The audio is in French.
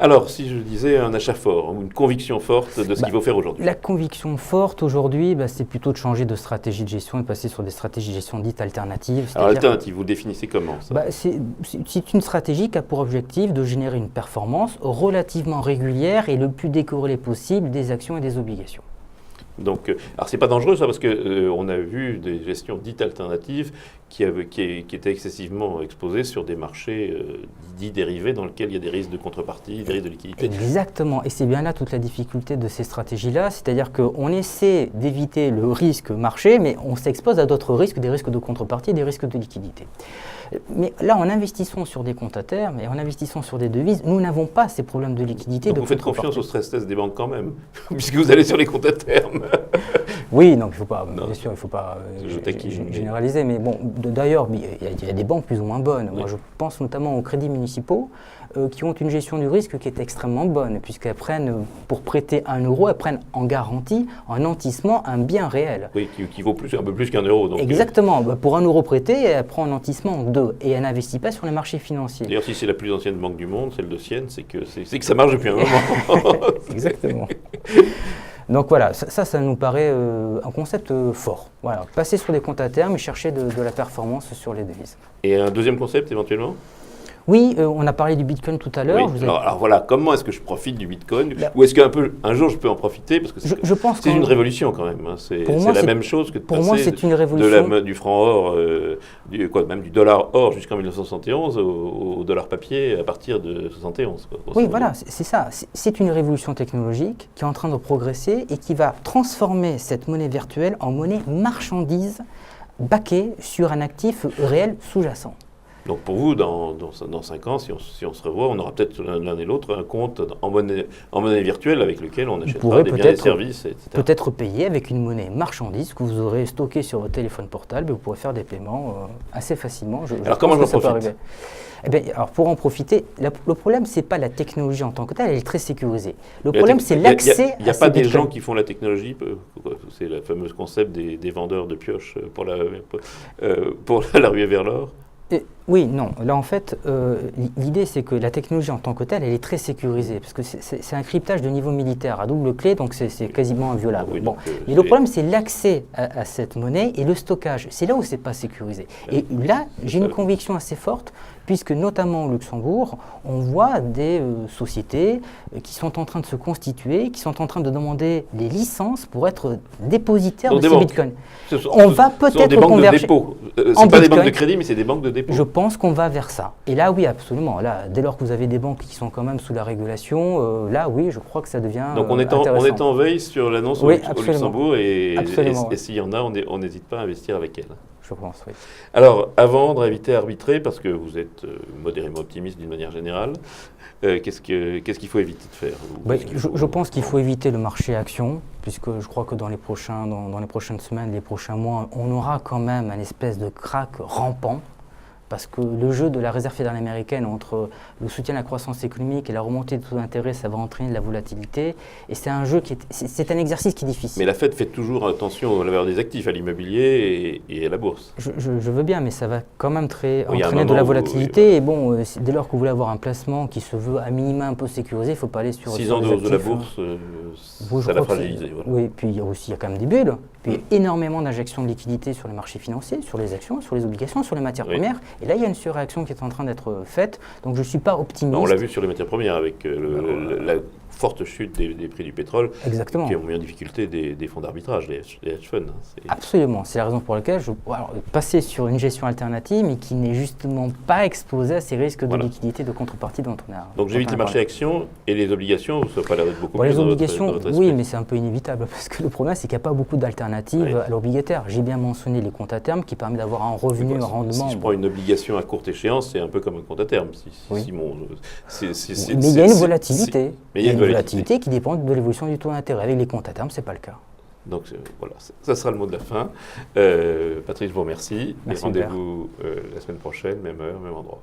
Alors, si je disais un achat fort, ou une conviction forte de ce qu'il faut faire aujourd'hui. La conviction forte aujourd'hui, c'est plutôt de changer de stratégie de gestion et de passer sur des stratégies de gestion dites alternatives. Alors, alternative, vous le définissez comment ça? C'est une stratégie qui a pour objectif de générer une performance relativement régulière et le plus décorrélée possible des actions et des obligations. Donc, alors c'est pas dangereux ça parce que on a vu des gestions dites alternatives qui étaient excessivement exposées sur des marchés dits dérivés dans lesquels il y a des risques de contrepartie, des risques de liquidité. Exactement, et c'est bien là toute la difficulté de ces stratégies-là, c'est-à-dire qu'on essaie d'éviter le risque marché, mais on s'expose à d'autres risques, des risques de contrepartie, des risques de liquidité. Mais là, en investissant sur des comptes à terme et en investissant sur des devises, nous n'avons pas ces problèmes de liquidité. Donc vous faites confiance au stress test des banques quand même, puisque vous allez sur les comptes à terme. Oui, donc il faut pas, bien sûr, il ne faut pas généraliser, mais bon, d'ailleurs, il y a des banques plus ou moins bonnes. Oui. Moi, je pense notamment aux crédits municipaux qui ont une gestion du risque qui est extrêmement bonne, puisqu'elles prennent, pour prêter 1 euro, elles prennent en garantie, en nantissement, un bien réel. Oui, qui vaut un peu plus qu'1 euro. Donc exactement. Pour 1 euro prêté, elle prend en nantissement 2, et elle n'investit pas sur les marchés financiers. D'ailleurs, si c'est la plus ancienne banque du monde, celle de Sienne, c'est que ça marche depuis un moment. Exactement. Donc voilà, ça nous paraît un concept fort. Voilà, passer sur des comptes à terme et chercher de la performance sur les devises. Et un deuxième concept éventuellement ? Oui, on a parlé du Bitcoin tout à l'heure. Oui. Alors voilà, comment est-ce que je profite du Bitcoin? Ou est-ce qu'un jour je peux en profiter? Parce que c'est une révolution quand même. Hein. C'est la même chose que de passer c'est une révolution. Du franc or, même du dollar or jusqu'en 1971 au dollar papier à partir de 71. Oui, voilà, c'est ça. C'est une révolution technologique qui est en train de progresser et qui va transformer cette monnaie virtuelle en monnaie marchandise backée sur un actif réel sous-jacent. Donc pour vous, dans 5 ans, si on se revoit, on aura peut-être l'un et l'autre un compte en monnaie virtuelle avec lequel on achètera des biens et services, etc. Peut-être payer avec une monnaie marchandise que vous aurez stockée sur votre téléphone portable et vous pourrez faire des paiements assez facilement. Alors comment j'en profite? Alors pour en profiter, le problème, ce n'est pas la technologie en tant que telle, elle est très sécusée. Le problème, c'est l'accès à ces bitcoins. Il n'y a pas des gens qui font la technologie, c'est le fameux concept des vendeurs de pioches pour la ruée vers l'or. Oui, non. Là, en fait, l'idée, c'est que la technologie en tant que telle, elle est très sécurisée, parce que c'est un cryptage de niveau militaire à double clé, donc c'est quasiment inviolable. Oui, mais le problème, c'est l'accès à cette monnaie et le stockage. C'est là où c'est pas sécurisé. Et là, j'ai une conviction assez forte, puisque notamment au Luxembourg, on voit des sociétés qui sont en train de se constituer, qui sont en train de demander les licences pour être dépositaires de ces bitcoins. On va peut-être converger. Ce pas des banques de crédit, mais c'est des banques de dépôt. Je pense qu'on va vers ça. Et là, oui, absolument. Là, dès lors que vous avez des banques qui sont quand même sous la régulation, là, oui, je crois que ça devient donc on est en veille sur l'annonce au Luxembourg et s'il y en a, on n'hésite pas à investir avec elle. Je pense, oui. Alors, à vendre, éviter, arbitrer, parce que vous êtes modérément optimiste d'une manière générale, qu'est-ce qu'il faut éviter de faire? Je pense qu'il faut éviter le marché action, puisque je crois que dans les prochaines semaines, les prochains mois, on aura quand même un espèce de crack rampant. Parce que le jeu de la réserve fédérale américaine entre le soutien à la croissance économique et la remontée des taux d'intérêt, ça va entraîner de la volatilité. Et c'est un jeu c'est un exercice qui est difficile. Mais la Fed fait toujours attention à la valeur des actifs, à l'immobilier et à la bourse. Je veux bien, mais ça va quand même entraîner de la volatilité. Et bon, dès lors que vous voulez avoir un placement qui se veut à minima un peu sécurisé, il ne faut pas aller sur 6 ans de hausse de la bourse, ça l'a fragilisé. Voilà. Oui, puis il y a quand même des bulles. Puis énormément d'injections de liquidités sur les marchés financiers, sur les actions, sur les obligations, sur les matières premières. Et là, il y a une surréaction qui est en train d'être faite. Donc, je ne suis pas optimiste. On l'a vu sur les matières premières avec la forte chute des prix du pétrole. Exactement. Qui ont mis en difficulté des fonds d'arbitrage, les hedge funds. Absolument. C'est la raison pour laquelle passer sur une gestion alternative, mais qui n'est justement pas exposée à ces risques de liquidité, de contrepartie dont on a. Donc, j'évite les marchés actions et les obligations, ça n'a pas l'air d'être beaucoup plus. Les obligations, oui, mais c'est un peu inévitable parce que le problème, c'est qu'il n'y a pas beaucoup d'alternatives à l'obligataire. J'ai bien mentionné les comptes à terme qui permettent d'avoir un revenu, un rendement. Si je prends une obligation à courte échéance, c'est un peu comme un compte à terme. Mais il y a une volatilité. Il y a une volatilité qui dépend de l'évolution du taux d'intérêt. Avec les comptes à terme, ce n'est pas le cas. Donc voilà, ça sera le mot de la fin. Patrice, je vous remercie. Et rendez-vous la semaine prochaine, même heure, même endroit.